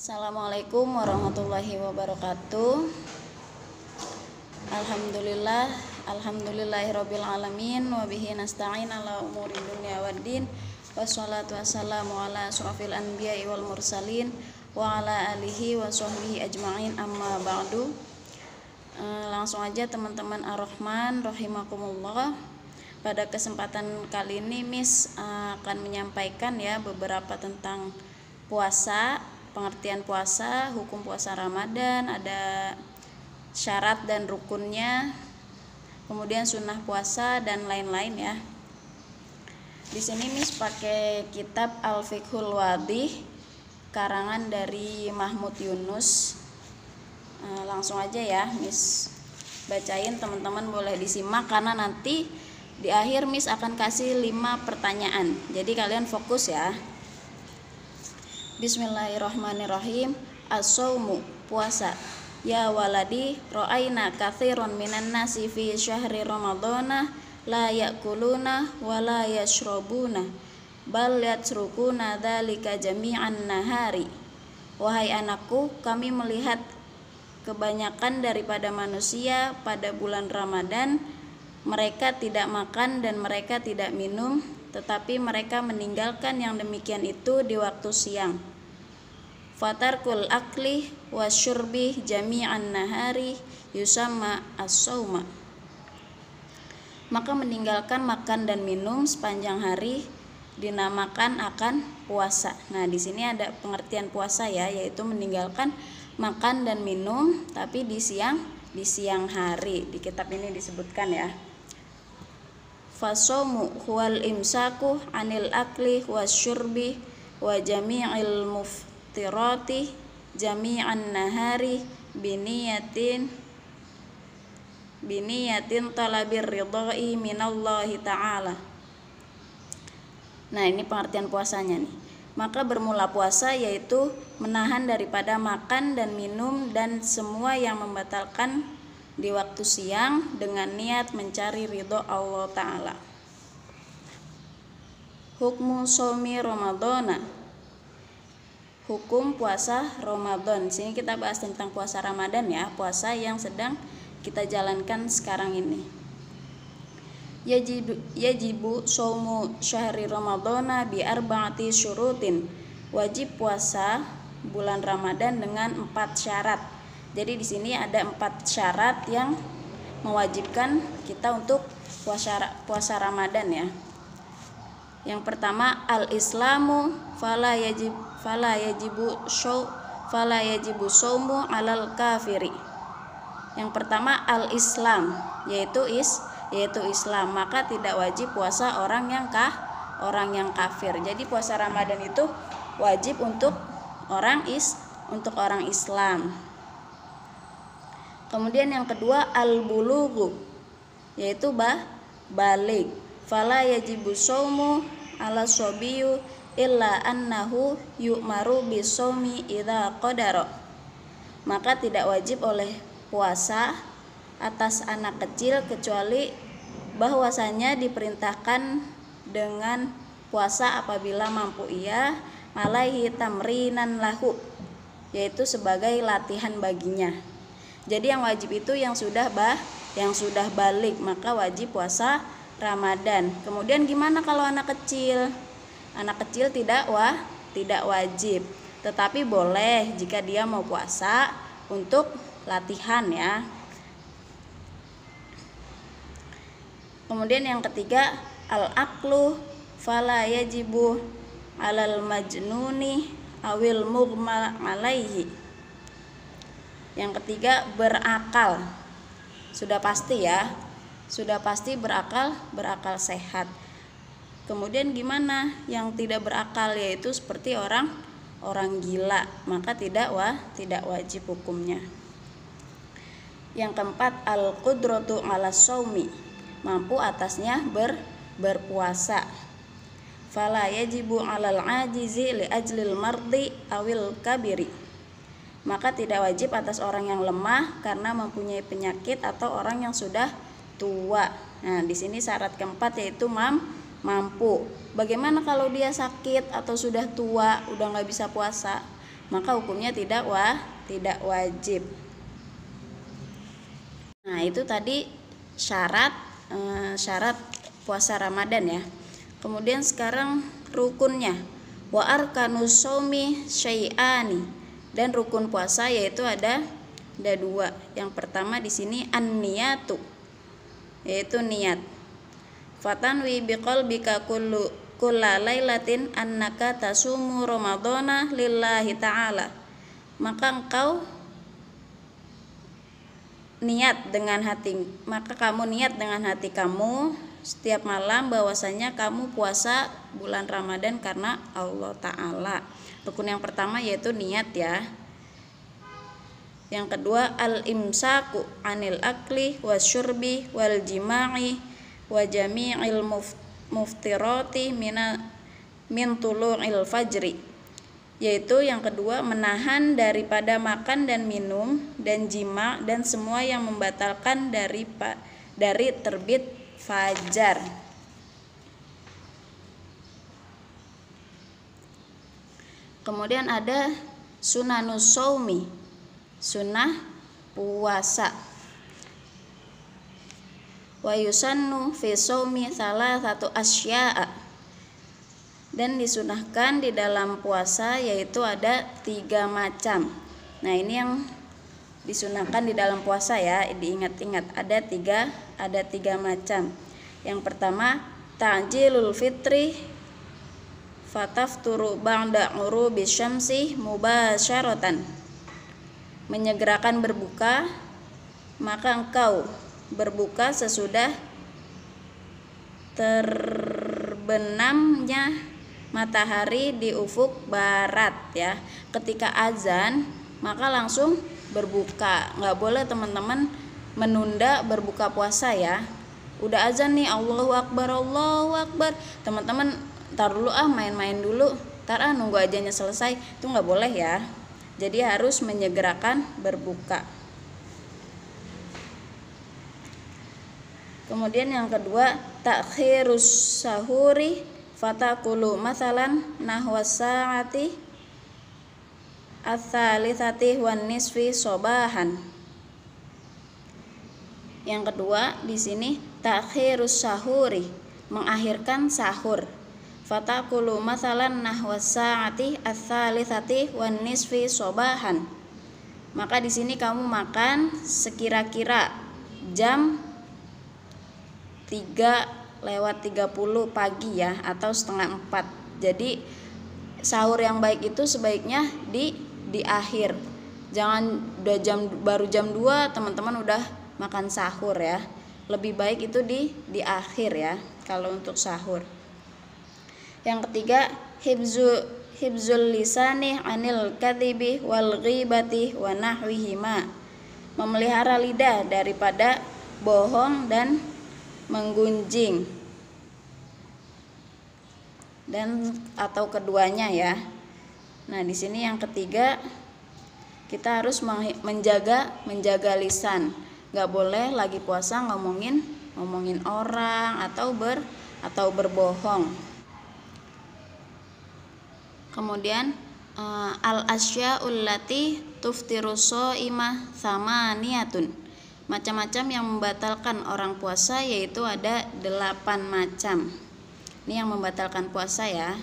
Assalamualaikum warahmatullahi wabarakatuh. Alhamdulillahirabbil alamin wa bihi nasta'in ala umuri dunya waddin. Wassalatu wassalamu ala asrofil anbiya'i wal mursalin wa ala alihi wa sahbihi ajma'in, amma ba'du. Langsung aja teman-teman Ar-Rahman rahimakumullah. Pada kesempatan kali ini Miss akan menyampaikan ya beberapa tentang puasa, pengertian puasa, hukum puasa Ramadan, ada syarat dan rukunnya, kemudian sunnah puasa dan lain-lain ya. Di sini Miss pakai kitab Al-Fiqhul Wadih karangan dari Mahmud Yunus. Langsung aja ya Miss bacain, teman-teman boleh disimak karena nanti di akhir Miss akan kasih 5 pertanyaan. Jadi kalian fokus ya. Bismillahirrahmanirrahim. As-saumu, puasa. Ya waladi, ra'aina katsiran minan nasi fi syahri ramadhana la ya'kuluna wa la yashrabuna bal yatrukuna dzalika jami'an nahari. Wahai anakku, kami melihat kebanyakan daripada manusia pada bulan Ramadan, mereka tidak makan dan mereka tidak minum, tetapi mereka meninggalkan yang demikian itu di waktu siang. Fatarkul akli wasyurbi jami'an nahari yusamma as-sauma. Maka meninggalkan makan dan minum sepanjang hari dinamakan akan puasa. Nah, di sini ada pengertian puasa ya, yaitu meninggalkan makan dan minum tapi di siang hari. Di kitab ini disebutkan ya. Fasomu huwal imsaku anil akli wasyurbi wa jami'il muftirati jami'an nahari biniyatin talabir ridha'i minallahi ta'ala. Nah, ini pengertian puasanya nih. Maka bermula puasa yaitu menahan daripada makan dan minum dan semua yang membatalkan di waktu siang dengan niat mencari ridho Allah Ta'ala. Hukmu shaumi Ramadhana, hukum puasa Ramadan. Sini kita bahas tentang puasa Ramadan ya, puasa yang sedang kita jalankan sekarang ini. Yajibu shaumu syahri Ramadhana bi arba'ati syurutin. Wajib puasa bulan Ramadan dengan 4 syarat. Jadi di sini ada 4 syarat yang mewajibkan kita untuk puasa Ramadan ya. Yang pertama al-islamu fala yajibu shaumu alal kafiri. Yang pertama al-islam, yaitu Islam, maka tidak wajib puasa orang yang kafir. Jadi puasa Ramadan itu wajib untuk orang Islam. Kemudian yang kedua al-bulughu, yaitu balik. Fala yajibu shaumu ala shabiyu illa annahu yu'maru bisaumi idza qadara. Maka tidak wajib oleh puasa atas anak kecil kecuali bahwasanya diperintahkan dengan puasa apabila mampu ia, alaihi tamrinan lahu, yaitu sebagai latihan baginya. Jadi yang wajib itu yang sudah balik, maka wajib puasa Ramadan. Kemudian gimana kalau anak kecil? Anak kecil tidak wajib, tetapi boleh jika dia mau puasa untuk latihan ya. Kemudian yang ketiga al-aqlu fala yajibu alal majnuni awil mughma alaihi. Yang ketiga berakal. Sudah pasti ya. Sudah pasti berakal sehat. Kemudian gimana yang tidak berakal, yaitu seperti orang gila, maka tidak wajib hukumnya. Yang keempat al-qudratu 'ala shaumi, mampu atasnya berpuasa. Fala yajibu 'alal 'ajizi li ajlil mardi awil kabiri. Maka tidak wajib atas orang yang lemah karena mempunyai penyakit atau orang yang sudah tua. Nah, di sini syarat keempat yaitu mampu. Bagaimana kalau dia sakit atau sudah tua, udah nggak bisa puasa? maka hukumnya tidak wajib. Nah, itu tadi syarat puasa Ramadan ya. Kemudian sekarang rukunnya. Wa arkanus shaumi syai'ani. Dan rukun puasa yaitu ada 2. Yang pertama di sini an-niyatu, yaitu niat. Fatanwi biqalbika kulla lailatin annaka tasumu ramadhana lillahi ta'ala. Maka engkau kamu niat dengan hati kamu setiap malam bahwasanya kamu puasa bulan Ramadan karena Allah Ta'ala. Rukun yang pertama yaitu niat ya. Yang kedua al-imsaku anil akli wasyurbi wal jima'i wa jami'il muftirati min tulu'il fajri. Yaitu yang kedua menahan daripada makan dan minum dan jima dan semua yang membatalkan dari terbit fajar. Kemudian ada sunanus shaumi, sunnah puasa. Wa yusannu fi shaumi salasatu asya'a. Dan disunahkan di dalam puasa yaitu ada 3 macam. Nah, ini yang disunahkan di dalam puasa ya, diingat-ingat ada tiga macam. Yang pertama ta'jilul fitri fatafturu ba'da ghurubi syamsi mubasyaratan. Menyegerakan berbuka, maka engkau berbuka sesudah terbenamnya matahari di ufuk barat ya. Ketika azan maka langsung berbuka, nggak boleh teman-teman menunda berbuka puasa ya. Udah azan nih, Allahu Akbar, teman-teman tar dulu main-main dulu, tar nunggu azannya selesai, itu nggak boleh ya. Jadi harus menyegerakan berbuka. Kemudian yang kedua takhirus sahuri fatakulu masalan nahwas sa'ati ats-tsalitsati wan nisfi sobahan. Yang kedua di sini takhirus sahuri, mengakhirkan sahur. Fatakulu masalan nahwas sa'ati ats-tsalitsati wan nisfi sobahan. Maka di sini kamu makan sekira-kira jam 3:30 pagi ya, atau 3:30. Jadi sahur yang baik itu sebaiknya di akhir. Jangan baru jam 2 teman-teman udah makan sahur ya. Lebih baik itu di akhir ya kalau untuk sahur. Yang ketiga hibzul lisani anil kadhibi wal ghibati wa nahwihima. Memelihara lidah daripada bohong dan menggunjing dan atau keduanya ya. Nah, di sini yang ketiga kita harus menjaga lisan. Nggak boleh lagi puasa ngomongin orang atau berbohong. Kemudian al asya'ul lati tuftiru shaimah tsamaniyatun. Macam-macam yang membatalkan orang puasa yaitu ada 8 macam. Ini yang membatalkan puasa ya.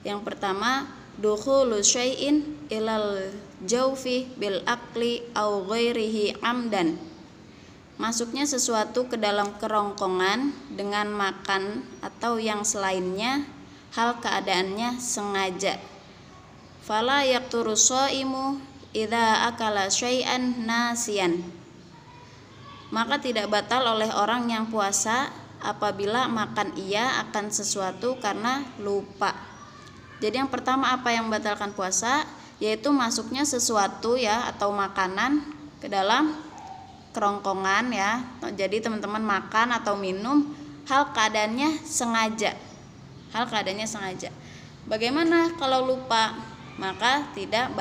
Yang pertama dukhulu syai'in ilal jawfi bil akli au ghairihi amdan. Masuknya sesuatu ke dalam kerongkongan dengan makan atau yang selainnya, hal keadaannya sengaja. Fala yaqturu shaimu idza akala syai'an nasiyan. Maka tidak batal oleh orang yang puasa apabila makan ia akan sesuatu karena lupa. Jadi yang pertama apa yang membatalkan puasa, yaitu masuknya sesuatu ya atau makanan ke dalam kerongkongan ya. Jadi teman-teman makan atau minum hal keadaannya sengaja. Bagaimana kalau lupa? Maka tidak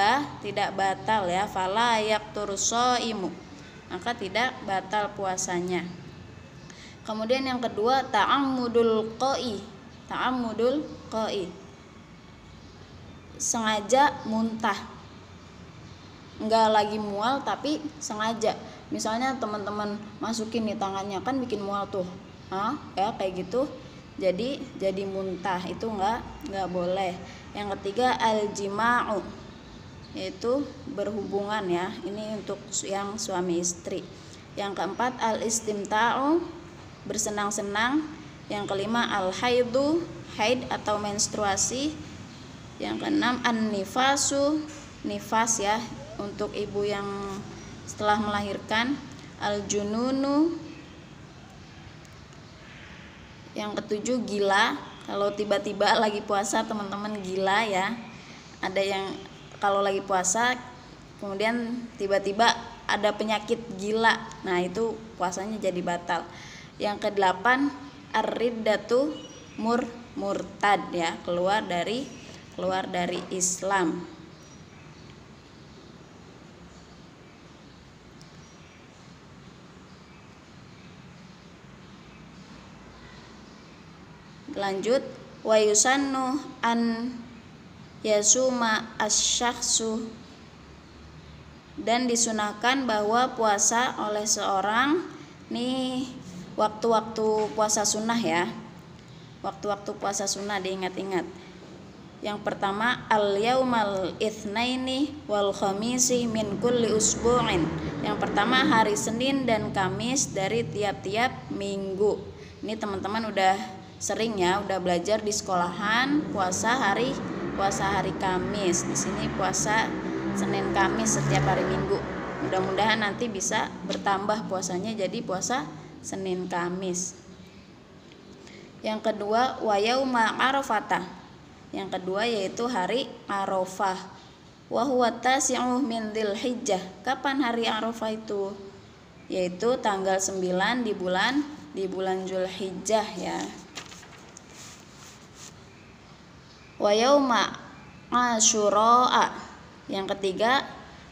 batal ya. Fala yaqturu shaimu. Maka tidak batal puasanya. Kemudian yang kedua ta'ammudul qa'i. Sengaja muntah. nggak lagi mual tapi sengaja, misalnya teman-teman masukin nih tangannya kan bikin mual tuh, ya kayak gitu, jadi muntah, itu nggak boleh. Yang ketiga al-jima'u, yaitu berhubungan ya, ini untuk yang suami istri. Yang keempat al-istimta'u, bersenang-senang. Yang kelima al-haidu, haid atau menstruasi. Yang keenam an-nifasu, nifas ya, untuk ibu yang setelah melahirkan. Al-jununu. Yang ketujuh gila, kalau tiba-tiba lagi puasa teman-teman gila ya. Ada yang kalau lagi puasa kemudian tiba-tiba ada penyakit gila, nah itu puasanya jadi batal. Yang kedelapan ar-riddatu, murtad ya, keluar dari Islam. Lanjut, wa yusannu an yasuma asy-syakhsu, dan disunahkan bahwa puasa oleh seorang nih waktu-waktu puasa sunnah ya. Waktu-waktu puasa sunnah diingat-ingat. Yang pertama al-yaumal itsnaini wal khamisi min kulli usbu'in. Yang pertama hari Senin dan Kamis dari tiap-tiap minggu. Ini teman-teman udah sering ya, udah belajar di sekolahan puasa hari Kamis. Di sini puasa Senin Kamis setiap hari Minggu. Mudah-mudahan nanti bisa bertambah puasanya jadi puasa Senin Kamis. Yang kedua wa yauma arafata. Yang kedua yaitu hari Arafah. Wa huwa tasi'u min Dzulhijjah. Kapan hari Arafah itu? Yaitu tanggal 9 di bulan Dzulhijjah ya. Wa yauma Asyura. Yang ketiga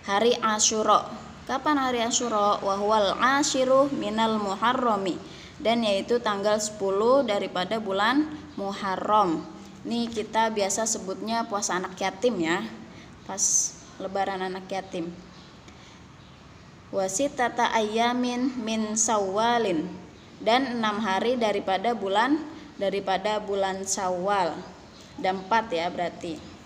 hari Asyura. Kapan hari Asyura? Wa huwal asyiru minal Muharrami, dan yaitu tanggal 10 daripada bulan Muharram. Ini kita biasa sebutnya puasa anak yatim ya, pas lebaran anak yatim. Wa sittata ayyamin min Syawalin, dan 6 hari daripada bulan Syawal. Dan 4 ya berarti.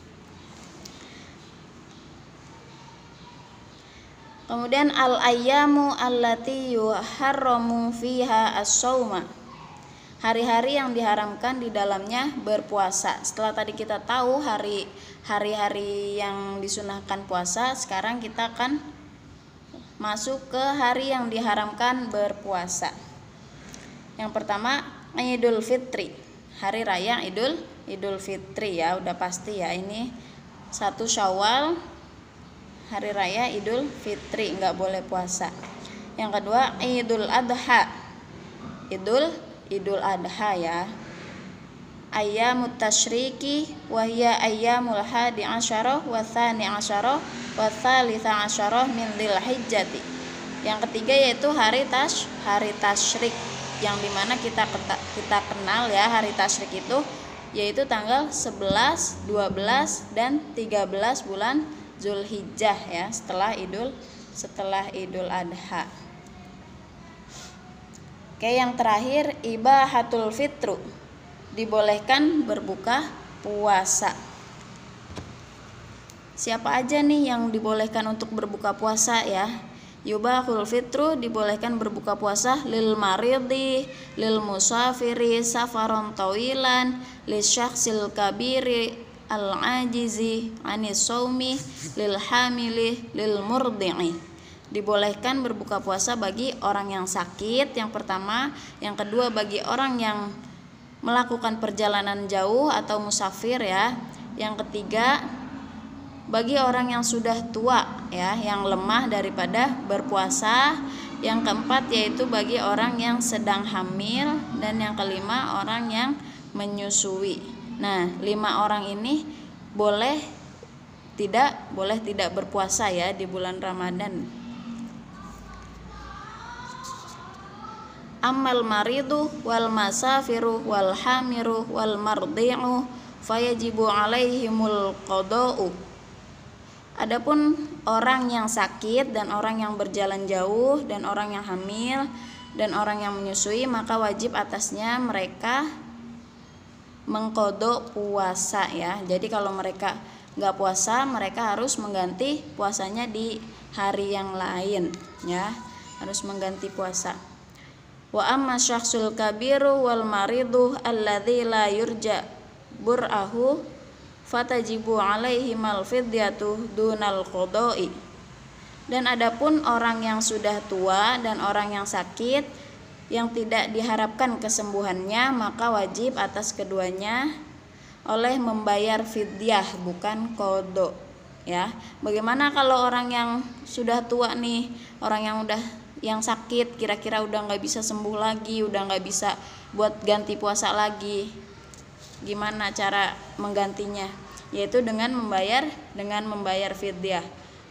Kemudian al-ayyamu allati yuharramu fiha as-shauma. Hari-hari yang diharamkan di dalamnya berpuasa. Setelah tadi kita tahu hari-hari yang disunahkan puasa, sekarang kita akan masuk ke hari yang diharamkan berpuasa. Yang pertama Idul Fitri, hari raya Idul Fitri ya, udah pasti ya, ini 1 Syawal, hari raya Idul Fitri, nggak boleh puasa. Yang kedua Idul Adha, Idul Adha ya. Ayyamut tasyriki wa hiya ayyamul hadi asyarah wa tsani asyarah wa tsalitsa asyarah min Dzulhijjati. Yang ketiga yaitu hari tasyrik, yang dimana kita kenal ya, hari tasyrik itu yaitu tanggal 11, 12 dan 13 bulan Dzulhijjah ya, setelah Idul Adha. Oke, yang terakhir ibahatul fitru, dibolehkan berbuka puasa. Siapa aja nih yang dibolehkan untuk berbuka puasa ya? Yubahul fitru, dibolehkan berbuka puasa lil maridi, lil musafiri safaron tawilan, lil syakhsil kabiri al-ajizi anis saumi, lil hamili, lil murdi'i. Dibolehkan berbuka puasa bagi orang yang sakit, yang pertama. Yang kedua bagi orang yang melakukan perjalanan jauh atau musafir ya. Yang ketiga bagi orang yang sudah tua ya, yang lemah daripada berpuasa. Yang keempat yaitu bagi orang yang sedang hamil, dan yang kelima orang yang menyusui. Nah, 5 orang ini boleh tidak berpuasa ya di bulan Ramadan. Ammal maridu wal masafiru wal hamiru wal mardi'u fayajibu alaihimul qada'u. Adapun orang yang sakit dan orang yang berjalan jauh dan orang yang hamil dan orang yang menyusui, maka wajib atasnya mereka mengqadha puasa ya. Jadi kalau mereka nggak puasa, mereka harus mengganti puasanya di hari yang lain ya, harus mengganti puasa. Wa amma syakhsul kabiru wal maridu alladzi la yurja bur'ahu fatajibu alaihimal fidyatu dunal qada'i. Dan adapun orang yang sudah tua dan orang yang sakit yang tidak diharapkan kesembuhannya, maka wajib atas keduanya oleh membayar fidyah, bukan qada ya. Bagaimana kalau orang yang sudah tua nih, orang yang sakit, kira-kira udah nggak bisa sembuh lagi, udah nggak bisa buat ganti puasa lagi, gimana cara menggantinya? Yaitu dengan membayar fidyah.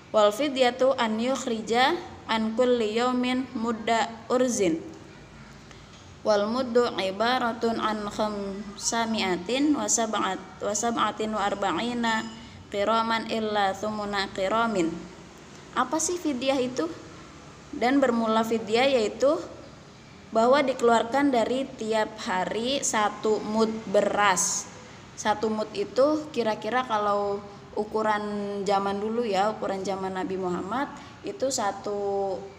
Wal fidyatu an yukhrija an kulli yaumin mudda urzin. Wal muddu ibaratun an khamsami'atin wa sab'atin wa arba'ina qiraman illa thumuna qiramin. Apa sih fidyah itu? Dan bermula fidyah yaitu bahwa dikeluarkan dari tiap hari 1 mud beras. 1 mud itu kira-kira kalau ukuran zaman dulu ya, ukuran zaman Nabi Muhammad itu 1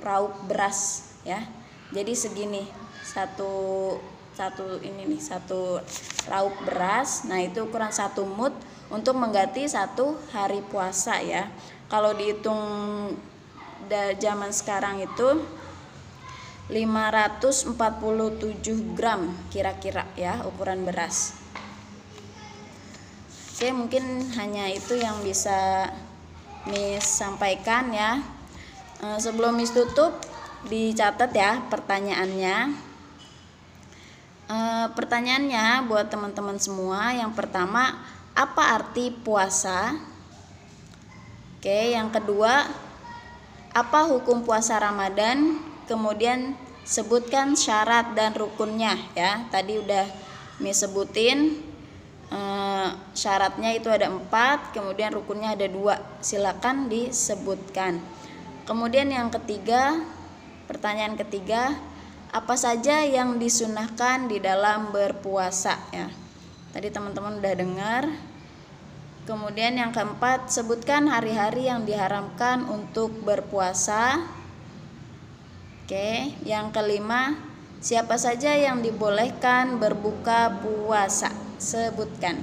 raup beras ya. Jadi segini, satu ini nih, 1 raup beras. Nah, itu ukuran 1 mud untuk mengganti 1 hari puasa ya. Kalau dihitung zaman sekarang itu 547 gram kira-kira ya ukuran beras. Oke, mungkin hanya itu yang bisa Miss sampaikan ya. Sebelum Miss tutup, dicatat ya pertanyaannya. Pertanyaannya buat teman-teman semua. Yang pertama, apa arti puasa? Oke, yang kedua, apa hukum puasa Ramadan? Kemudian sebutkan syarat dan rukunnya ya. Tadi udah Miss sebutin, syaratnya itu ada 4, kemudian rukunnya ada 2. Silakan disebutkan. Kemudian yang ketiga, pertanyaan ketiga, apa saja yang disunahkan di dalam berpuasa ya. Tadi teman-teman udah dengar. Kemudian yang keempat, sebutkan hari-hari yang diharamkan untuk berpuasa. Oke, yang kelima, siapa saja yang dibolehkan berbuka puasa? Sebutkan.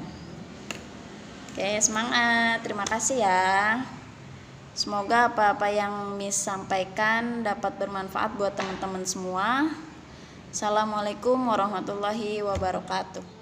Oke, semangat. Terima kasih ya. Semoga apa-apa yang Miss sampaikan dapat bermanfaat buat teman-teman semua. Assalamualaikum warahmatullahi wabarakatuh.